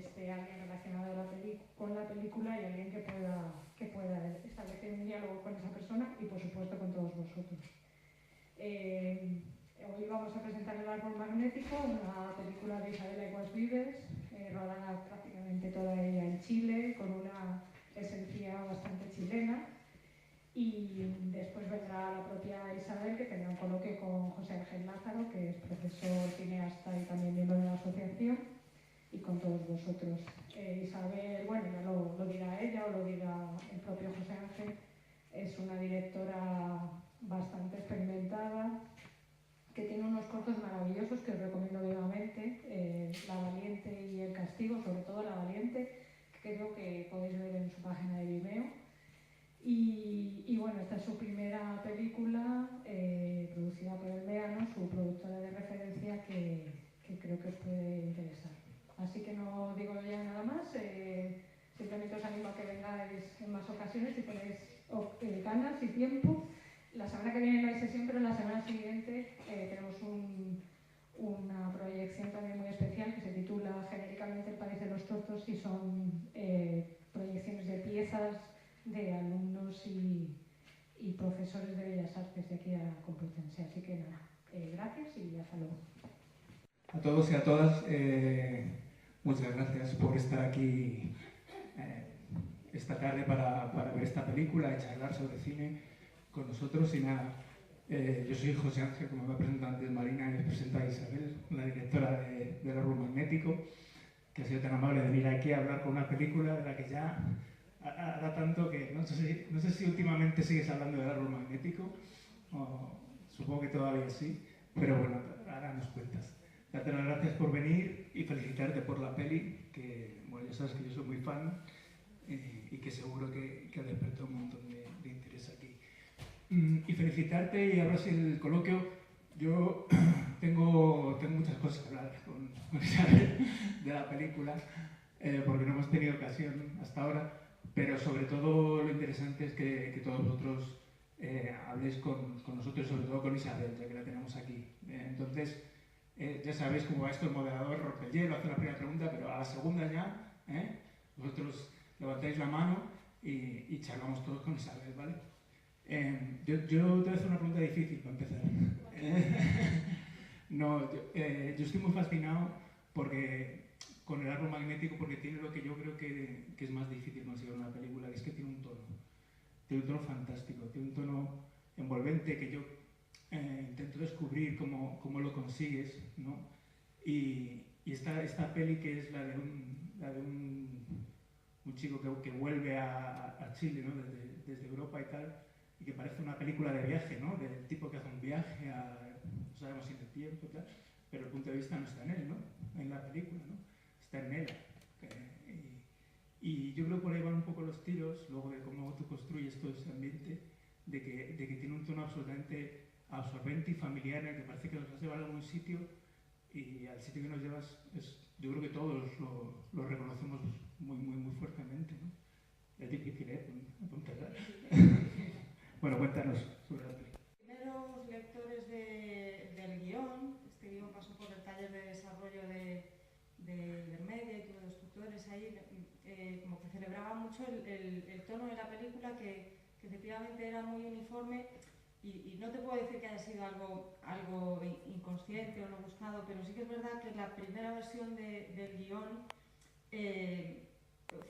esté alguien relacionado con la película y alguien que pueda establecer un diálogo con esa persona y, por supuesto, con todos vosotros. Hoy vamos a presentar El árbol magnético, una película de Isabel Aiguas Vives, rodada prácticamente toda ella en Chile, con una esencia bastante chilena. Y después vendrá la propia Isabel, que tendrá un coloquio con José Ángel Lázaro, que es profesor, cineasta y también miembro de la asociación, y con todos vosotros. Isabel, bueno, ya lo dirá ella o lo dirá el propio José Ángel, es una directora bastante experimentada, que tiene unos cortos maravillosos que os recomiendo vivamente, La Valiente y El Castigo, sobre todo La Valiente, que creo que podéis ver en su página de Vimeo. Y bueno, esta es su primera película, producida por El Méano, su productora de referencia, que creo que os puede interesar. Así que no digo ya nada más, simplemente os animo a que vengáis en más ocasiones si tenéis ganas y tiempo. La semana que viene no hay sesión, pero la semana siguiente tenemos una proyección también muy especial que se titula genéricamente El País de los Tortos, y son proyecciones de piezas de alumnos y profesores de Bellas Artes de aquí a Complutense. Así que nada, gracias y hasta luego. A todos y a todas, muchas gracias por estar aquí esta tarde para ver esta película y charlar sobre cine con nosotros. Y nada, yo soy José Ángel, como me ha presentado antes Marina, y les presento a Isabel, la directora del Árbol Magnético, que ha sido tan amable de venir aquí a hablar con una película de la que ya hará tanto que no sé si últimamente sigues hablando del Árbol Magnético, supongo que todavía sí, pero bueno, ahora nos cuentas. Darte las gracias por venir y felicitarte por la peli, que bueno, ya sabes que yo soy muy fan y que seguro que ha despertado un montón de interés aquí. Y felicitarte, y ahora sí el coloquio. Yo tengo muchas cosas que hablar con Isabel de la película, porque no hemos tenido ocasión hasta ahora, pero sobre todo lo interesante es que todos vosotros habléis con nosotros, sobre todo con Isabel, ya que la tenemos aquí. Entonces, ya sabéis cómo va esto, el moderador rompe el hielo, hace la primera pregunta, pero a la segunda ya, vosotros levantáis la mano y charlamos todos con Isabel, ¿vale? Yo te voy a hacer una pregunta difícil para empezar. Yo estoy muy fascinado con El Árbol Magnético, porque tiene lo que yo creo que es más difícil conseguir en una película, que es que tiene un tono fantástico, tiene un tono envolvente que yo intento descubrir cómo lo consigues, ¿no? Y esta peli, que es la de un chico que vuelve a Chile, ¿no? desde Europa y tal, y que parece una película de viaje, ¿no? Del tipo que hace un viaje no sabemos si en el tiempo y tal, pero el punto de vista no está en él, ¿no? En la película, ¿no? Está en ella. Y yo creo que por ahí van un poco los tiros, luego de cómo tú construyes todo ese ambiente, de que tiene un tono absolutamente absorbente y familiar, en el que parece que nos has llevado a algún sitio, y al sitio que nos llevas, yo creo que todos lo reconocemos muy fuertemente, ¿no? Es difícil, empezar. Bueno, cuéntanos sobre la película. Primeros lectores del guión, este guión pasó por el taller de desarrollo de Ibermedia, y tuve dos tutores ahí, como que celebraba mucho el tono de la película, que efectivamente era muy uniforme, y no te puedo decir que haya sido algo inconsciente o no buscado, pero sí que es verdad que la primera versión del guión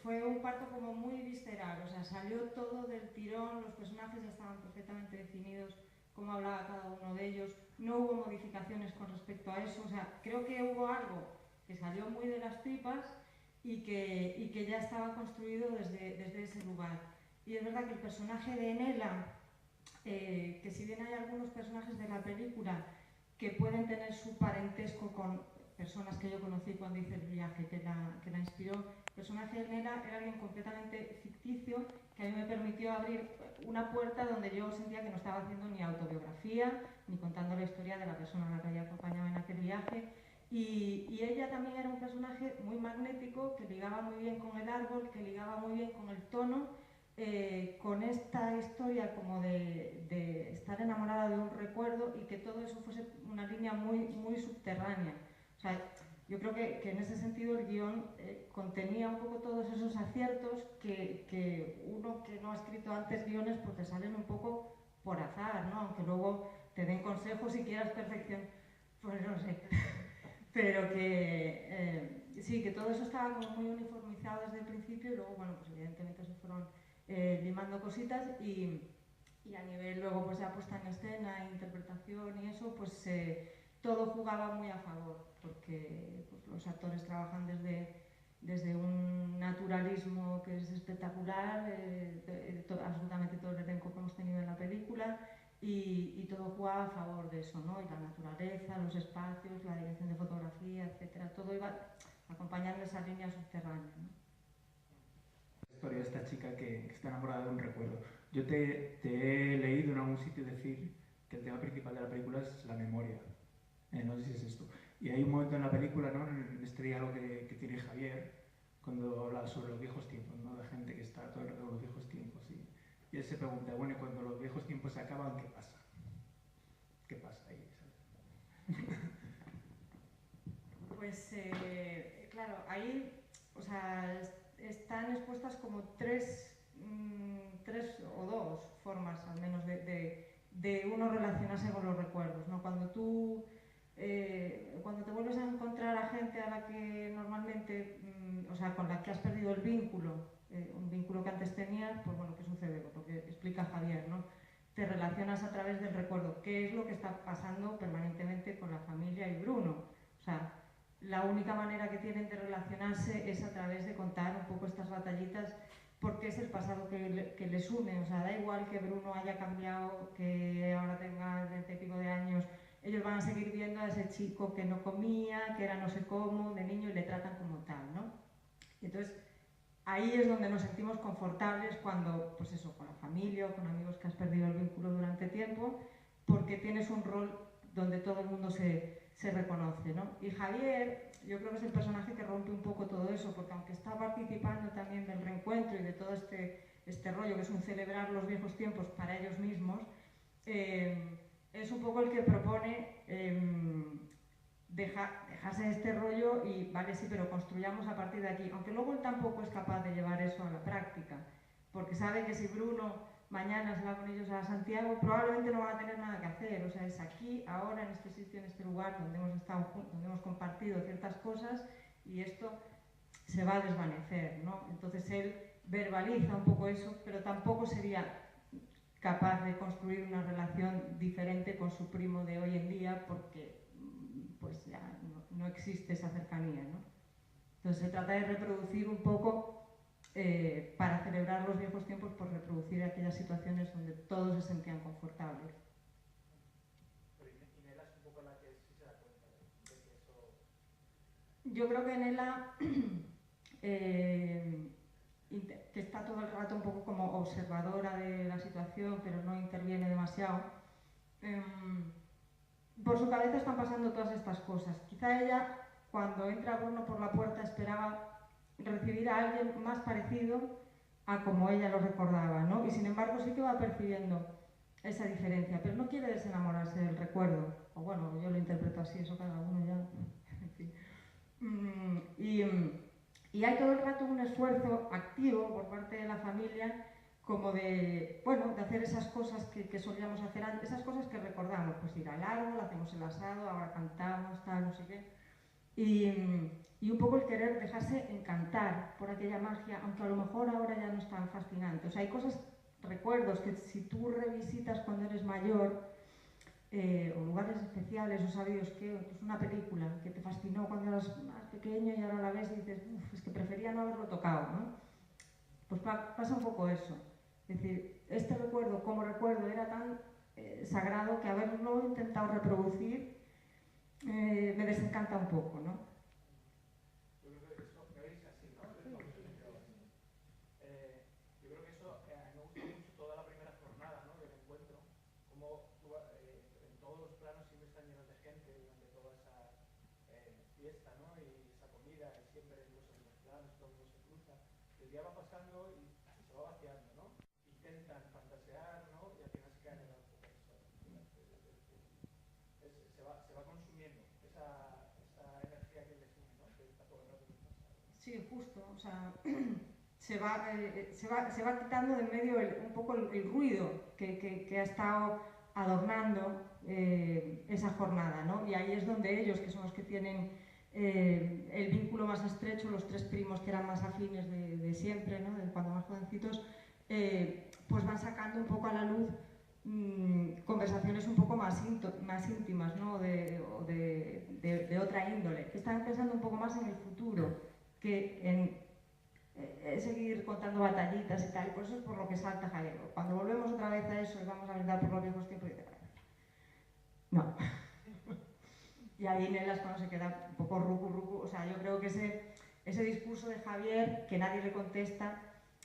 fue un parto como muy visceral, o sea, salió todo del tirón, los personajes ya estaban perfectamente definidos, cómo hablaba cada uno de ellos, no hubo modificaciones con respecto a eso, o sea, creo que hubo algo que salió muy de las tripas y que ya estaba construido desde ese lugar. Y es verdad que el personaje de Enela, que si bien hay algunos personajes de la película que pueden tener su parentesco con personas que yo conocí cuando hice el viaje que la inspiró, el personaje de Enela era alguien completamente ficticio, que a mí me permitió abrir una puerta donde yo sentía que no estaba haciendo ni autobiografía, ni contando la historia de la persona a la que había acompañado en aquel viaje. Y ella también era un personaje muy magnético, que ligaba muy bien con el árbol, que ligaba muy bien con el tono, con esta historia como de estar enamorada de un recuerdo, y que todo eso fuese una línea muy subterránea. O sea, yo creo que en ese sentido el guión contenía un poco todos esos aciertos que uno que no ha escrito antes guiones pues te salen un poco por azar, ¿no? Aunque luego te den consejos si quieras perfección, pues no sé. Pero que sí, que todo eso estaba como muy uniformizado desde el principio y luego, bueno, pues evidentemente se fueron limando cositas y a nivel luego pues ya puesta en escena, interpretación y eso, pues todo jugaba muy a favor, porque pues, los actores trabajan desde un naturalismo que es espectacular, absolutamente todo el elenco que hemos tenido en la película, y todo jugaba a favor de eso, ¿no? Y la naturaleza, los espacios, la dirección de fotografía, etcétera, todo iba acompañando esa línea subterránea, ¿no? La historia de esta chica que está enamorada de un recuerdo. Yo te he leído en algún sitio decir que el tema principal de la película es la memoria. No sé si es esto. Y hay un momento en la película, ¿no? En este diálogo que tiene Javier, cuando habla sobre los viejos tiempos, ¿no? La gente que está todo el rato en los viejos tiempos. Y él se pregunta, bueno, y cuando los viejos tiempos se acaban, ¿qué pasa? ¿Qué pasa ahí? Pues, claro, ahí, o sea, están expuestas como tres o dos formas, al menos, de uno relacionarse con los recuerdos, ¿no? Cuando te vuelves a encontrar a gente a la que normalmente, o sea, con la que has perdido el vínculo, un vínculo que antes tenías, pues bueno, ¿qué sucede? Pues lo que explica Javier, ¿no? Te relacionas a través del recuerdo. ¿Qué es lo que está pasando permanentemente con la familia y Bruno? O sea, la única manera que tienen de relacionarse es a través de contar un poco estas batallitas, porque es el pasado que les une. O sea, da igual que Bruno haya cambiado, que ahora tenga 20 y pico de años, ellos van a seguir viendo a ese chico que no comía, que era no sé cómo, de niño, y le tratan como tal, ¿no? Y entonces, ahí es donde nos sentimos confortables cuando, pues eso, con la familia o con amigos que has perdido el vínculo durante tiempo, porque tienes un rol donde todo el mundo se reconoce, ¿no? Y Javier, yo creo que es el personaje que rompe un poco todo eso, porque aunque está participando también del reencuentro y de todo este rollo que es un celebrar los viejos tiempos para ellos mismos, es un poco el que propone dejarse este rollo y, vale, sí, pero construyamos a partir de aquí, aunque luego él tampoco es capaz de llevar eso a la práctica, porque sabe que si Bruno mañana se va con ellos a Santiago, probablemente no van a tener nada que hacer. O sea, es aquí, ahora, en este sitio, en este lugar donde hemos estado juntos, donde hemos compartido ciertas cosas, y esto se va a desvanecer, ¿no? Entonces él verbaliza un poco eso, pero tampoco sería capaz de construir una relación diferente con su primo de hoy en día, porque pues ya no existe esa cercanía, ¿no? Entonces se trata de reproducir un poco, para celebrar los viejos tiempos, por reproducir aquellas situaciones donde todos se sentían confortables. ¿Y Nela es un poco la que sí se da cuenta de que eso...? Yo creo que Nela, que está todo el rato un poco como observadora de la situación, pero no interviene demasiado, por su cabeza están pasando todas estas cosas. Quizá ella, cuando entra Bruno por la puerta, esperaba recibir a alguien más parecido a como ella lo recordaba, ¿no? Y sin embargo sí que va percibiendo esa diferencia, pero no quiere desenamorarse del recuerdo, o bueno, yo lo interpreto así, eso cada uno ya, en fin. Y hay todo el rato un esfuerzo activo por parte de la familia, como de, bueno, de hacer esas cosas que solíamos hacer antes, esas cosas que recordamos, pues ir al árbol, hacemos el asado, ahora cantamos, tal, no sé qué. Y un poco el querer dejarse encantar por aquella magia, aunque a lo mejor ahora ya no es tan fascinante. O sea, hay cosas, recuerdos que si tú revisitas cuando eres mayor, o lugares especiales, o sabidos que, pues una película que te fascinó cuando eras más pequeño y ahora la ves y dices, es que prefería no haberlo tocado, ¿no? Pues pasa un poco eso. Es decir, este recuerdo como recuerdo era tan sagrado que haberlo intentado reproducir me desencanta un poco, ¿no? Fiesta, ¿no? Y esa comida, y siempre los planos, todo se cruza. El día va pasando y se va vaciando, ¿no? Intentan fantasear, ¿no? Y al final se caen en la se va consumiendo esa energía que les une. Sí, justo, o sea, se va quitando de en medio un poco el ruido que ha estado adornando esa jornada, ¿no? Y ahí es donde ellos, que son los que tienen el vínculo más estrecho, los tres primos que eran más afines de siempre, ¿no? De cuando más jovencitos, pues van sacando un poco a la luz conversaciones un poco más íntimas, ¿no? de otra índole, que están pensando un poco más en el futuro que en seguir contando batallitas y tal, y por eso es por lo que salta Javier. Cuando volvemos otra vez a eso y vamos a brindar por los viejos tiempos, dice, no. Y ahí Nela es cuando se queda un poco rucu, o sea, yo creo que ese discurso de Javier, que nadie le contesta,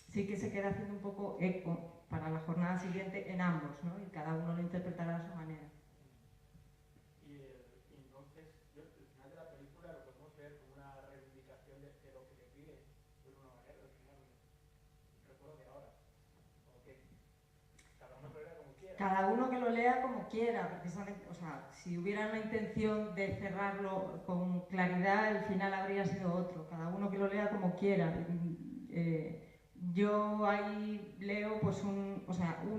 sí que se queda haciendo un poco eco para la jornada siguiente en ambos, ¿no? Y cada uno lo interpretará a su manera. Y entonces, al final de la película lo podemos ver como una reivindicación de lo que le pide Bruno Valero, al final, recuerdo de ahora. ¿O qué? Cada uno que lo lea como quiera. Cada uno que lo lea como quiera, precisamente, o sea, si hubiera una intención de cerrarlo con claridad, el final habría sido otro. Cada uno que lo lea como quiera. Yo ahí leo pues un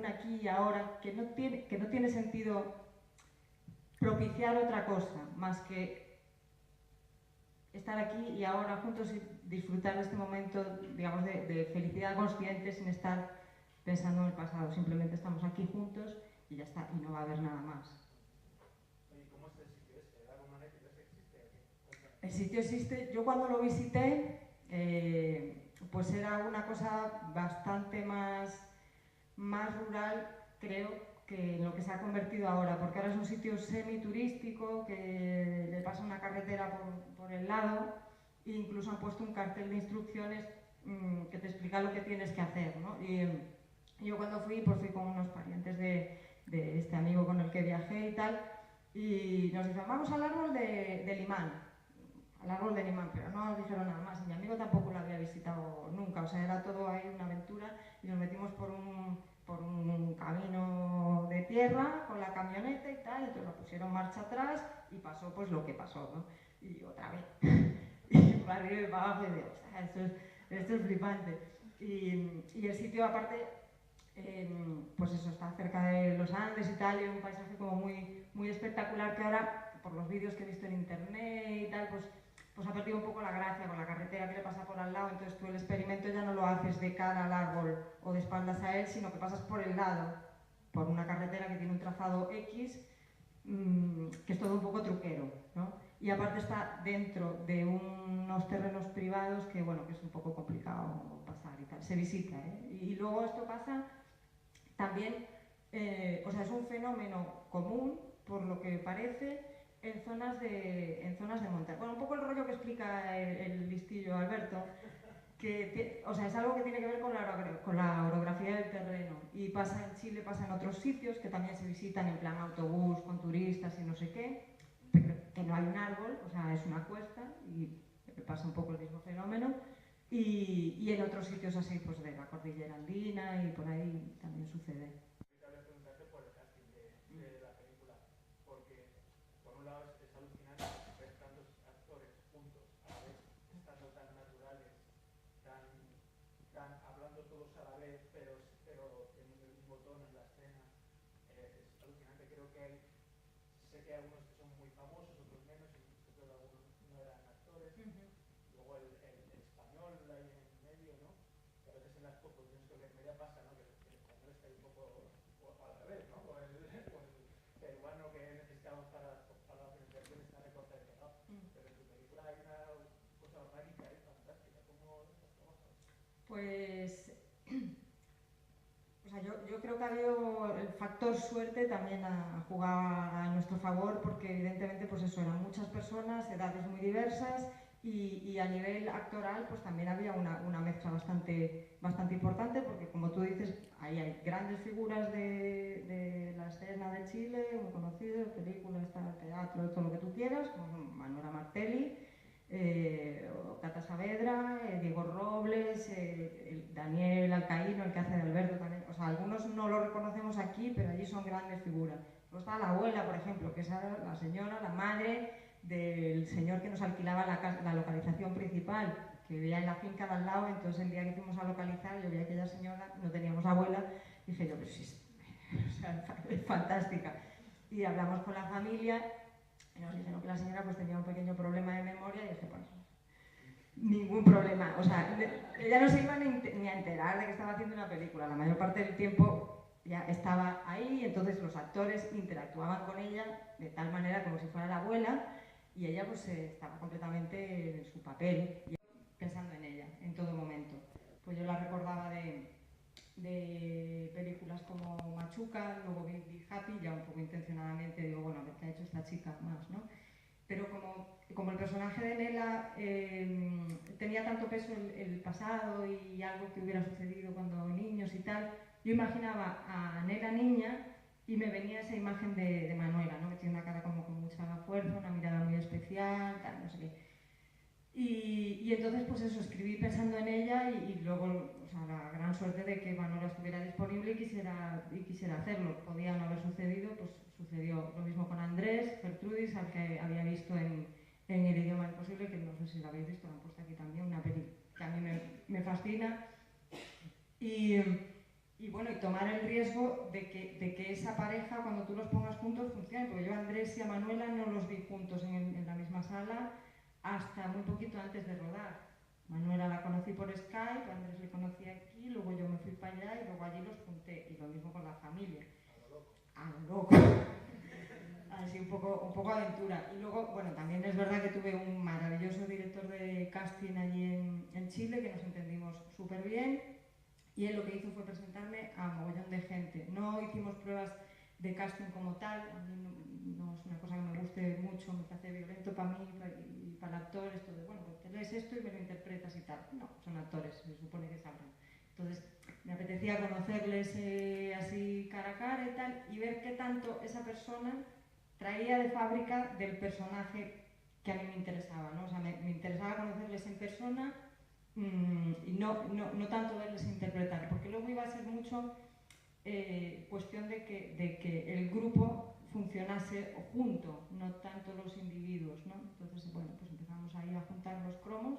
aquí y ahora que no tiene sentido propiciar otra cosa más que estar aquí y ahora juntos y disfrutar de este momento, digamos, de felicidad consciente sin estar pensando en el pasado. Simplemente estamos aquí juntos y ya está, y no va a haber nada más. ¿Y cómo es el sitio este? ¿El árbol magnético ese existe o qué? El sitio existe. Yo cuando lo visité pues era una cosa bastante más rural, creo, que en lo que se ha convertido ahora, porque ahora es un sitio semiturístico que le pasa una carretera por el lado e incluso han puesto un cartel de instrucciones que te explica lo que tienes que hacer, ¿no? Y yo cuando fui, pues fui con unos parientes de este amigo con el que viajé y tal, y nos dijeron, vamos al árbol de Limán. Al árbol de Limán, pero no nos dijeron nada más. Y mi amigo tampoco lo había visitado nunca, o sea, era todo ahí una aventura y nos metimos por un camino de tierra con la camioneta y tal, entonces lo pusieron marcha atrás y pasó pues lo que pasó, ¿no? Y otra vez, y para arriba y para abajo, y digo, o sea, esto es flipante. Y el sitio aparte, pues eso, está cerca de los Andes y tal, y un paisaje como muy espectacular que ahora, por los vídeos que he visto en internet y tal, pues ha perdido un poco la gracia con la carretera que le pasa por al lado, entonces tú el experimento ya no lo haces de cara al árbol o de espaldas a él, sino que pasas por el lado, por una carretera que tiene un trazado X, que es todo un poco truquero, ¿no? Y aparte está dentro de unos terrenos privados que, bueno, que es un poco complicado pasar y tal, se visita, ¿eh? Y luego esto pasa también, o sea, es un fenómeno común, por lo que parece, en zonas de montaña. Bueno, un poco el rollo que explica el listillo Alberto, que o sea, es algo que tiene que ver con la orografía del terreno. Y pasa en Chile, pasa en otros sitios que también se visitan en plan autobús, con turistas y no sé qué, pero que no hay un árbol, o sea, es una cuesta y pasa un poco el mismo fenómeno. Y en otros sitios así, pues de la cordillera andina y por ahí también sucede. Hablando todos a la vez, pero teniendo el mismo tono en la escena, es alucinante. Creo que sé que hay algunos que son muy famosos, otros menos, y creo que algunos no eran actores. Luego el español ahí en medio, ¿no? Que a veces en las producciones que en media pasa, ¿no? Que el español está ahí un poco al revés, ¿no? Con el peruano que necesitamos para la financiación está recortado y pegado. Pero en tu película hay una cosa orgánica y fantástica. ¿Cómo estás trabajando? Pues, o sea, yo creo que ha habido el factor suerte también a jugar a nuestro favor, porque evidentemente pues eso, eran muchas personas, edades muy diversas y a nivel actoral pues también había una mezcla bastante importante, porque como tú dices, ahí hay grandes figuras de la escena de Chile, muy conocidas, películas, teatro, todo lo que tú quieras, como Manuela Martelli, Cata Saavedra, Diego Robles, Daniel Alcaíno, el que hace de Alberto también. O sea, algunos no lo reconocemos aquí, pero allí son grandes figuras. Luego está la abuela, por ejemplo, que es la señora, la madre del señor que nos alquilaba la localización principal, que vivía en la finca de al lado. Entonces el día que fuimos a localizar, yo vi a aquella señora, no teníamos abuela, y dije yo, pero sí, o sea, es fantástica. Y hablamos con la familia, y nos dijeron que la señora pues tenía un pequeño problema de memoria, y dije, bueno, ningún problema. O sea, ella no se iba ni a enterar de que estaba haciendo una película. La mayor parte del tiempo ya estaba ahí, entonces los actores interactuaban con ella de tal manera como si fuera la abuela, y ella pues estaba completamente en su papel, pensando en ella en todo momento. Pues yo la recordaba de películas como Machuca, luego Big Happy, ya un poco intencionadamente digo, bueno, a ver qué ha hecho esta chica más, ¿no? Pero como el personaje de Nela tenía tanto peso el pasado y algo que hubiera sucedido cuando niños y tal, yo imaginaba a Nela niña y me venía esa imagen de Manuela, ¿no? Que tiene una cara como con mucha fuerza, una mirada muy especial, tal, no sé qué. Y entonces, pues eso, escribí pensando en ella y luego, o sea, la gran suerte de que Manuela estuviera disponible y quisiera hacerlo. Podía no haber sucedido, pues sucedió lo mismo con Andrés Gertrudis, al que había visto en El idioma imposible, que no sé si la habéis visto, la han puesto aquí también, una peli que a mí me fascina. Y bueno, y tomar el riesgo de que esa pareja, cuando tú los pongas juntos, funcione, porque yo a Andrés y a Manuela no los vi juntos en la misma sala hasta muy poquito antes de rodar. Manuela la conocí por Skype, Andrés le conocí aquí, luego yo me fui para allá y luego allí los junté, y lo mismo con la familia. A lo loco. Así un poco aventura. Y luego, bueno, también es verdad que tuve un maravilloso director de casting allí en Chile, que nos entendimos súper bien, y él lo que hizo fue presentarme a un mogollón de gente. No hicimos pruebas de casting como tal, a mí no es una cosa que me guste mucho, me parece violento para mí y para el actor, esto de, bueno, pues te lees esto y me lo interpretas y tal. No, son actores, se supone que sabrán. Entonces, me apetecía conocerles así cara a cara y tal, y ver qué tanto esa persona traía de fábrica del personaje que a mí me interesaba, ¿no? O sea, me interesaba conocerles en persona y no tanto verles interpretar, porque luego iba a ser mucho cuestión de que el grupo funcionase junto, no tanto los individuos, ¿no? Entonces, bueno, pues empezamos ahí a juntar los cromos,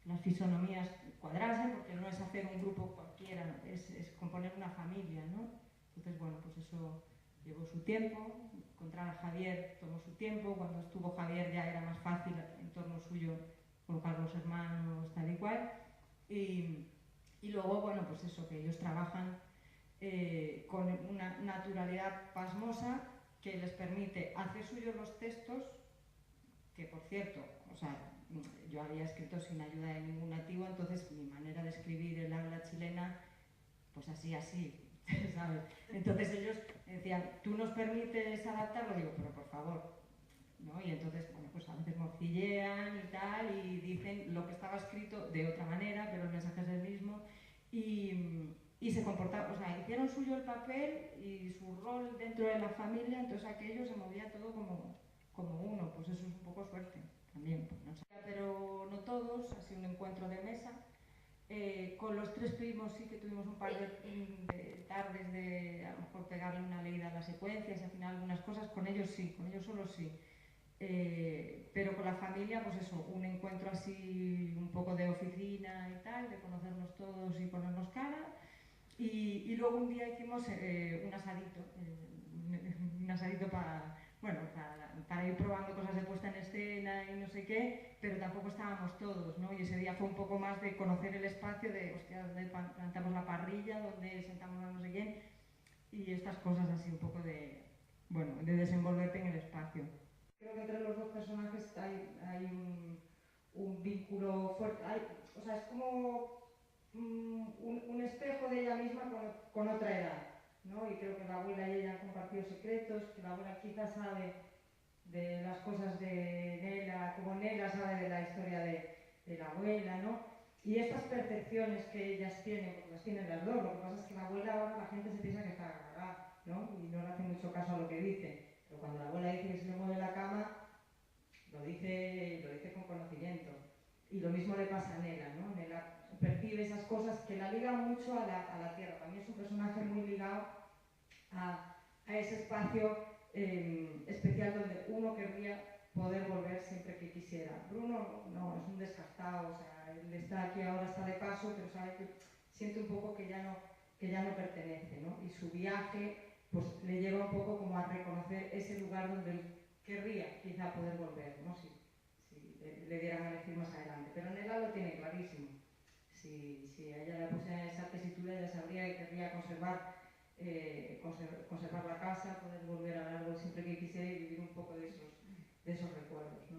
las fisonomías cuadrasen, porque no es hacer un grupo cualquiera, es componer una familia, ¿no? Entonces, bueno, pues eso llevó su tiempo, encontrar a Javier tomó su tiempo, cuando estuvo Javier ya era más fácil en torno suyo colocar los hermanos tal y cual, y luego, bueno, pues eso, que ellos trabajan con una naturalidad pasmosa que les permite hacer suyos los textos, que por cierto, o sea, yo había escrito sin ayuda de ningún nativo, entonces mi manera de escribir el habla chilena, pues así, ¿sabes? Entonces ellos decían, ¿tú nos permites adaptarlo? Digo, pero por favor, ¿no? Y entonces, bueno, pues a veces morcillean y tal, y dicen lo que estaba escrito de otra manera, pero el mensaje es el mismo, y se comportaban, o sea, hicieron suyo el papel y su rol dentro de la familia, entonces aquello se movía todo como uno, pues eso es un poco suerte también, no sé. Pero no todos, ha sido un encuentro de mesa. Con los tres primos sí que tuvimos un par de tardes de a lo mejor pegarle una leída a las secuencias y al final algunas cosas, con ellos sí, con ellos solo sí. Pero con la familia, pues eso, un encuentro así un poco de oficina y tal, de conocernos todos y ponernos cara. Y luego un día hicimos un asadito para ir probando cosas de puesta en escena y no sé qué, pero tampoco estábamos todos, ¿no? Y ese día fue un poco más de conocer el espacio, de, hostia, ¿dónde plantamos la parrilla? ¿Dónde sentamos a no sé quién? Y estas cosas así un poco de desenvolverte en el espacio. Creo que entre los dos personajes hay un vínculo fuerte, o sea, es como un espejo de ella misma con otra edad, ¿no? Y creo que la abuela y ella han compartido secretos, que la abuela quizás sabe de las cosas de Nela, como Nela sabe de la historia de la abuela, ¿no? Y estas percepciones que ellas tienen, porque las tienen las dos, lo que pasa es que la abuela ahora la gente se piensa que está cagada, ¿no? Y no le hace mucho caso a lo que dice, pero cuando la abuela dice que se le mueve la cama, lo dice con conocimiento. Y lo mismo le pasa a Nela, ¿no? Nela percibe esas cosas que la ligan mucho a la tierra. Para mí es un personaje muy ligado a ese espacio especial donde uno querría poder volver siempre que quisiera. Bruno no, es un desgastado, o sea, él está aquí ahora, está de paso, pero sabe que siente un poco que ya no pertenece, ¿no? Y su viaje pues le lleva un poco como a reconocer ese lugar donde él querría quizá poder volver, ¿no? Si le dieran a elegir más adelante. Pero Nela lo tiene clarísimo. Si a ella le pusieran esa tesitura, ella sabría que querría conservar la casa, poder volver al árbol siempre que quisiera y vivir un poco de esos recuerdos, ¿no?